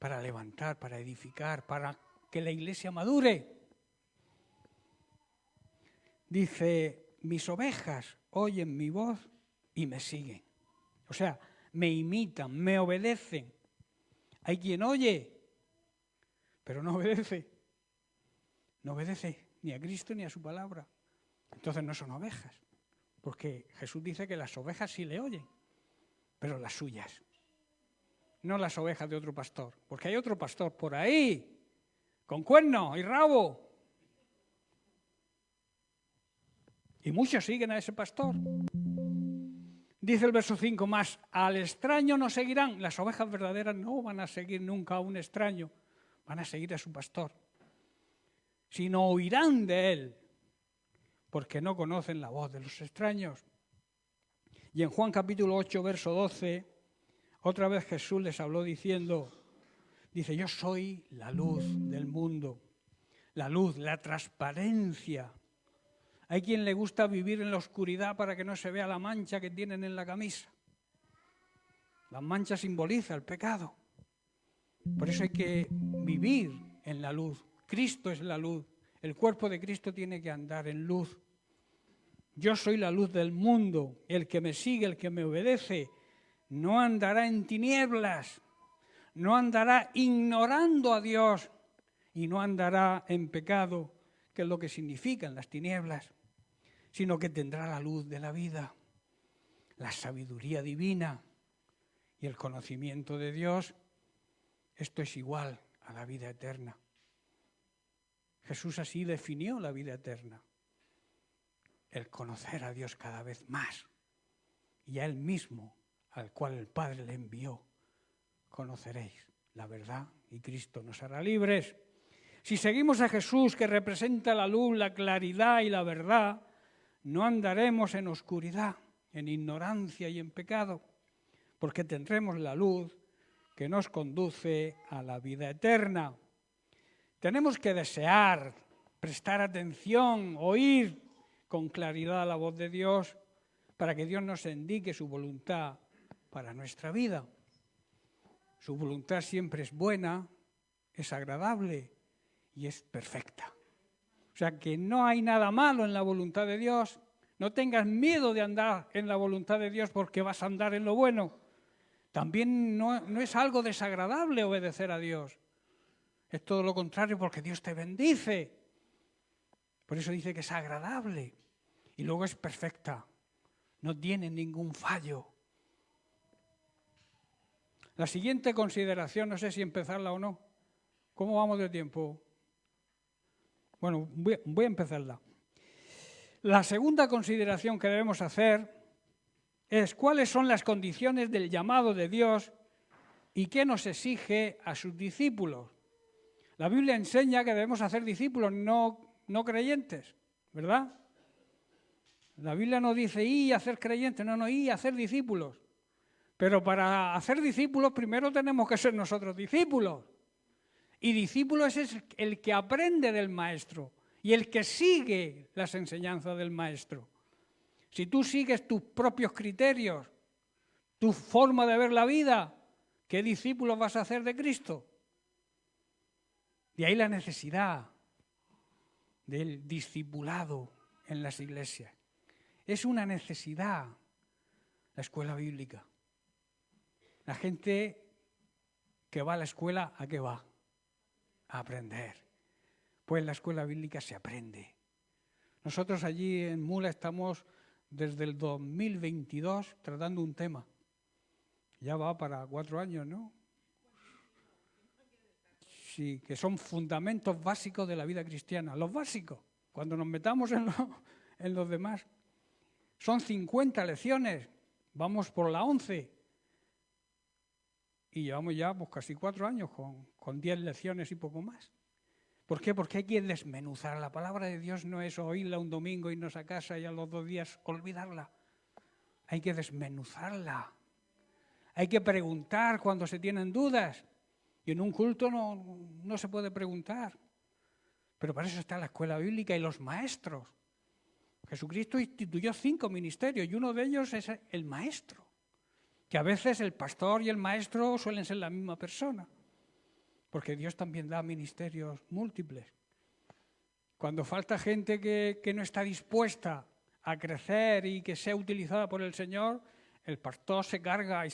Para levantar, para edificar, para que la iglesia madure. Dice, mis ovejas oyen mi voz y me siguen. O sea, me imitan, me obedecen. Hay quien oye, pero no obedece. No obedece ni a Cristo ni a su palabra. Entonces no son ovejas. Porque Jesús dice que las ovejas sí le oyen, pero las suyas. No las ovejas de otro pastor. Porque hay otro pastor por ahí, con cuerno y rabo. Y muchos siguen a ese pastor. Dice el verso 5, más al extraño no seguirán. Las ovejas verdaderas no van a seguir nunca a un extraño, van a seguir a su pastor. Sino oirán de él, porque no conocen la voz de los extraños. Y en Juan capítulo 8, verso 12, otra vez Jesús les habló diciendo, dice, yo soy la luz del mundo. La luz, la transparencia. Hay quien le gusta vivir en la oscuridad para que no se vea la mancha que tienen en la camisa. La mancha simboliza el pecado. Por eso hay que vivir en la luz. Cristo es la luz. El cuerpo de Cristo tiene que andar en luz. Yo soy la luz del mundo. El que me sigue, el que me obedece, no andará en tinieblas. No andará ignorando a Dios y no andará en pecado, que es lo que significan las tinieblas, sino que tendrá la luz de la vida, la sabiduría divina y el conocimiento de Dios. Esto es igual a la vida eterna. Jesús así definió la vida eterna, el conocer a Dios cada vez más y a Él mismo, al cual el Padre le envió. Conoceréis la verdad y Cristo nos hará libres. Si seguimos a Jesús, que representa la luz, la claridad y la verdad, no andaremos en oscuridad, en ignorancia y en pecado, porque tendremos la luz que nos conduce a la vida eterna. Tenemos que desear, prestar atención, oír con claridad la voz de Dios para que Dios nos indique su voluntad para nuestra vida. Su voluntad siempre es buena, es agradable y es perfecta. O sea que no hay nada malo en la voluntad de Dios. No tengas miedo de andar en la voluntad de Dios porque vas a andar en lo bueno. También no es algo desagradable obedecer a Dios. Es todo lo contrario porque Dios te bendice. Por eso dice que es agradable. Y luego es perfecta. No tiene ningún fallo. La siguiente consideración, no sé si empezarla o no. ¿Cómo vamos de tiempo? Bueno, voy a empezarla. La segunda consideración que debemos hacer es cuáles son las condiciones del llamado de Dios y qué nos exige a sus discípulos. La Biblia enseña que debemos hacer discípulos, no creyentes, ¿verdad? La Biblia no dice y hacer creyentes, no, y hacer discípulos. Pero para hacer discípulos primero tenemos que ser nosotros discípulos. Y discípulo es el que aprende del maestro y el que sigue las enseñanzas del maestro. Si tú sigues tus propios criterios, tu forma de ver la vida, ¿qué discípulos vas a hacer de Cristo? De ahí la necesidad del discipulado en las iglesias. Es una necesidad la escuela bíblica. La gente que va a la escuela, ¿a qué va? A aprender. Pues en la escuela bíblica se aprende. Nosotros allí en Mula estamos desde el 2022 tratando un tema. Ya va para 4 años, ¿no? Sí, que son fundamentos básicos de la vida cristiana. Los básicos, cuando nos metamos en los demás. Son 50 lecciones, vamos por la 11. Y llevamos ya pues, casi 4 años con 10 lecciones y poco más. ¿Por qué? Porque hay que desmenuzar. La palabra de Dios no es oírla un domingo, irnos a casa y a los 2 días olvidarla. Hay que desmenuzarla. Hay que preguntar cuando se tienen dudas. Y en un culto no se puede preguntar. Pero para eso está la escuela bíblica y los maestros. Jesucristo instituyó 5 ministerios y uno de ellos es el maestro. Que a veces el pastor y el maestro suelen ser la misma persona. Porque Dios también da ministerios múltiples. Cuando falta gente que no está dispuesta a crecer y que sea utilizada por el Señor, el pastor se carga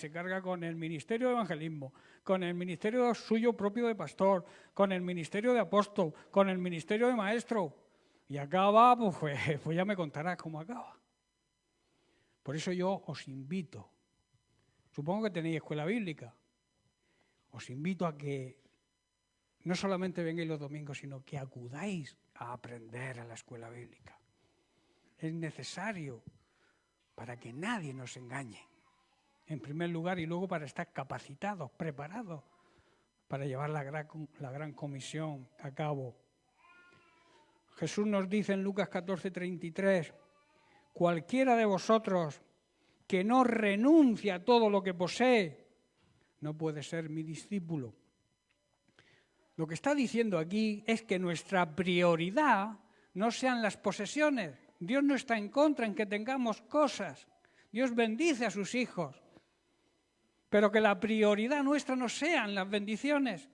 con el ministerio de evangelismo, con el ministerio suyo propio de pastor, con el ministerio de apóstol, con el ministerio de maestro. Y acaba, pues ya me contarás cómo acaba. Por eso yo os invito, supongo que tenéis escuela bíblica, os invito a que no solamente vengáis los domingos, sino que acudáis a aprender a la escuela bíblica. Es necesario para que nadie nos engañe, en primer lugar, y luego para estar capacitados, preparados, para llevar la gran comisión a cabo. Jesús nos dice en Lucas 14:33, cualquiera de vosotros que no renuncie a todo lo que posee, no puede ser mi discípulo. Lo que está diciendo aquí es que nuestra prioridad no sean las posesiones. Dios no está en contra en que tengamos cosas. Dios bendice a sus hijos. Pero que la prioridad nuestra no sean las bendiciones,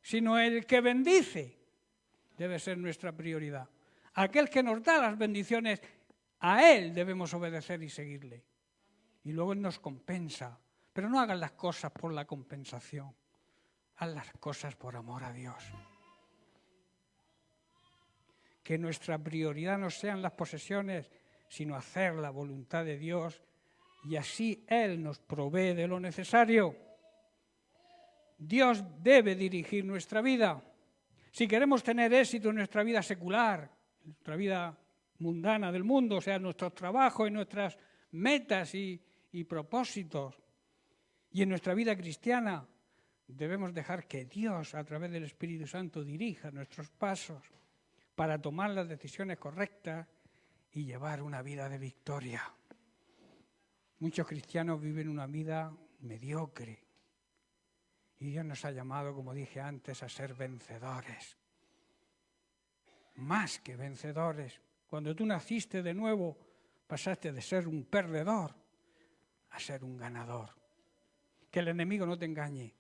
sino el que bendice debe ser nuestra prioridad. Aquel que nos da las bendiciones, a Él debemos obedecer y seguirle. Y luego Él nos compensa. Pero no hagan las cosas por la compensación. Haz las cosas por amor a Dios. Que nuestra prioridad no sean las posesiones, sino hacer la voluntad de Dios, y así Él nos provee de lo necesario. Dios debe dirigir nuestra vida. Si queremos tener éxito en nuestra vida secular, en nuestra vida mundana del mundo, o sea, nuestros trabajos y nuestras metas y propósitos, y en nuestra vida cristiana, debemos dejar que Dios, a través del Espíritu Santo, dirija nuestros pasos para tomar las decisiones correctas y llevar una vida de victoria. Muchos cristianos viven una vida mediocre y Dios nos ha llamado, como dije antes, a ser vencedores. Más que vencedores. Cuando tú naciste de nuevo, pasaste de ser un perdedor a ser un ganador. Que el enemigo no te engañe.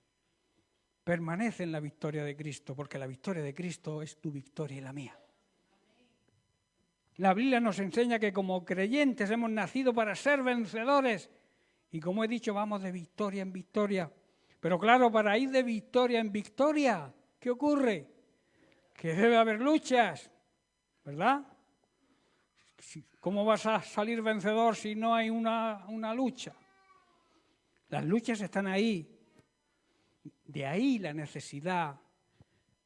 Permanece en la victoria de Cristo, porque la victoria de Cristo es tu victoria y la mía. La Biblia nos enseña que como creyentes hemos nacido para ser vencedores. Y como he dicho, vamos de victoria en victoria. Pero claro, para ir de victoria en victoria, ¿qué ocurre? Que debe haber luchas, ¿verdad? ¿Cómo vas a salir vencedor si no hay una lucha? Las luchas están ahí. De ahí la necesidad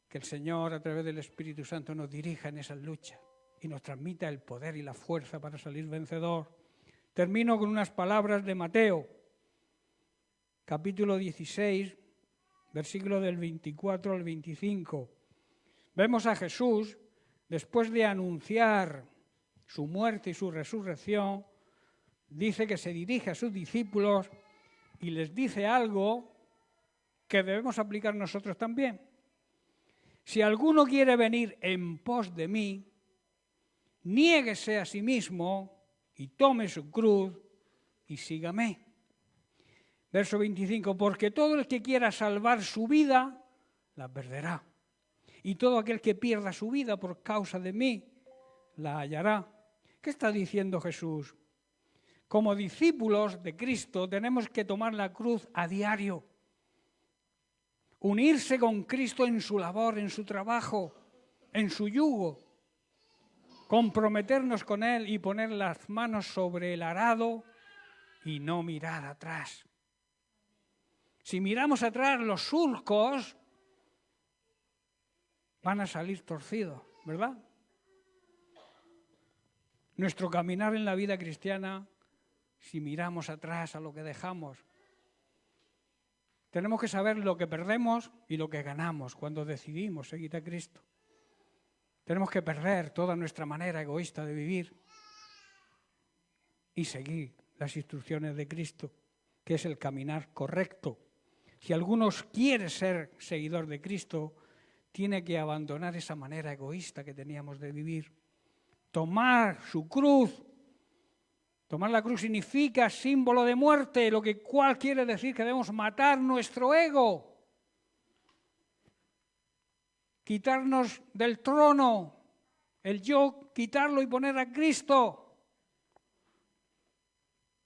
que el Señor, a través del Espíritu Santo, nos dirija en esas luchas y nos transmita el poder y la fuerza para salir vencedor. Termino con unas palabras de Mateo, capítulo 16, versículo del 24 al 25. Vemos a Jesús, después de anunciar su muerte y su resurrección, dice que se dirige a sus discípulos y les dice algo que debemos aplicar nosotros también. Si alguno quiere venir en pos de mí, niéguese a sí mismo y tome su cruz y sígame. Verso 25, porque todo el que quiera salvar su vida, la perderá. Y todo aquel que pierda su vida por causa de mí, la hallará. ¿Qué está diciendo Jesús? Como discípulos de Cristo tenemos que tomar la cruz a diario. Unirse con Cristo en su labor, en su trabajo, en su yugo. comprometernos con Él y poner las manos sobre el arado y no mirar atrás. Si miramos atrás, los surcos van a salir torcidos, ¿verdad? Nuestro caminar en la vida cristiana, si miramos atrás a lo que dejamos, tenemos que saber lo que perdemos y lo que ganamos cuando decidimos seguir a Cristo. Tenemos que perder toda nuestra manera egoísta de vivir y seguir las instrucciones de Cristo, que es el caminar correcto. Si alguno quiere ser seguidor de Cristo, tiene que abandonar esa manera egoísta que teníamos de vivir. Tomar su cruz. Tomar la cruz significa símbolo de muerte, lo cual quiere decir que debemos matar nuestro ego. Quitarnos del trono, el yo, quitarlo y poner a Cristo.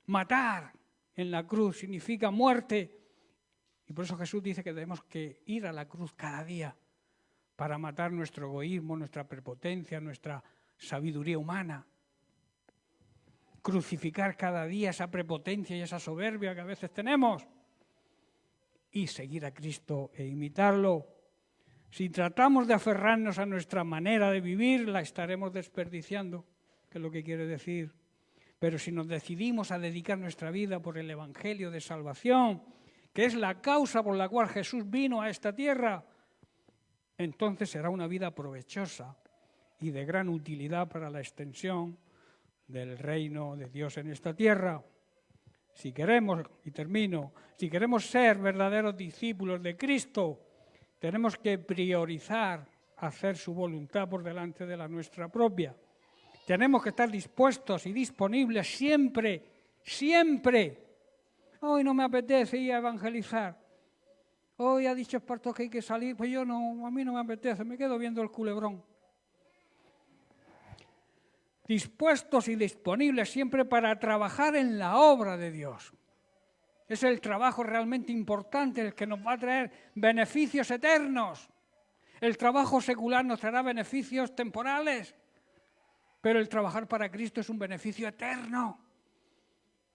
Matar en la cruz significa muerte. Y por eso Jesús dice que tenemos que ir a la cruz cada día para matar nuestro egoísmo, nuestra prepotencia, nuestra sabiduría humana. Crucificar cada día esa prepotencia y esa soberbia que a veces tenemos y seguir a Cristo e imitarlo. Si tratamos de aferrarnos a nuestra manera de vivir, la estaremos desperdiciando, que es lo que quiere decir. Pero si nos decidimos a dedicar nuestra vida por el Evangelio de salvación, que es la causa por la cual Jesús vino a esta tierra, entonces será una vida provechosa y de gran utilidad para la extensión del reino de Dios en esta tierra. Si queremos, y termino, si queremos ser verdaderos discípulos de Cristo, tenemos que priorizar hacer su voluntad por delante de la nuestra propia. Tenemos que estar dispuestos y disponibles siempre, siempre. Hoy no me apetece ir a evangelizar. Hoy ha dicho Esparto que hay que salir, pues yo no, a mí no me apetece, me quedo viendo el culebrón. Dispuestos y disponibles siempre para trabajar en la obra de Dios. Es el trabajo realmente importante, el que nos va a traer beneficios eternos. El trabajo secular nos traerá beneficios temporales, pero el trabajar para Cristo es un beneficio eterno.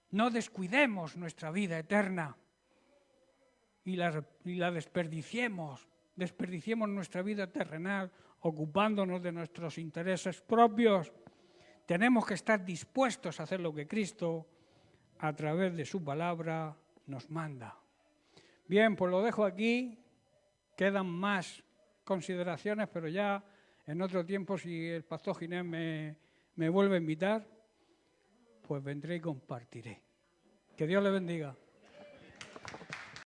No descuidemos nuestra vida eterna y la desperdiciemos. Desperdiciemos nuestra vida terrenal ocupándonos de nuestros intereses propios. Tenemos que estar dispuestos a hacer lo que Cristo, a través de su palabra, nos manda. Bien, pues lo dejo aquí. Quedan más consideraciones, pero ya en otro tiempo, si el pastor Ginés me vuelve a invitar, pues vendré y compartiré. Que Dios le bendiga.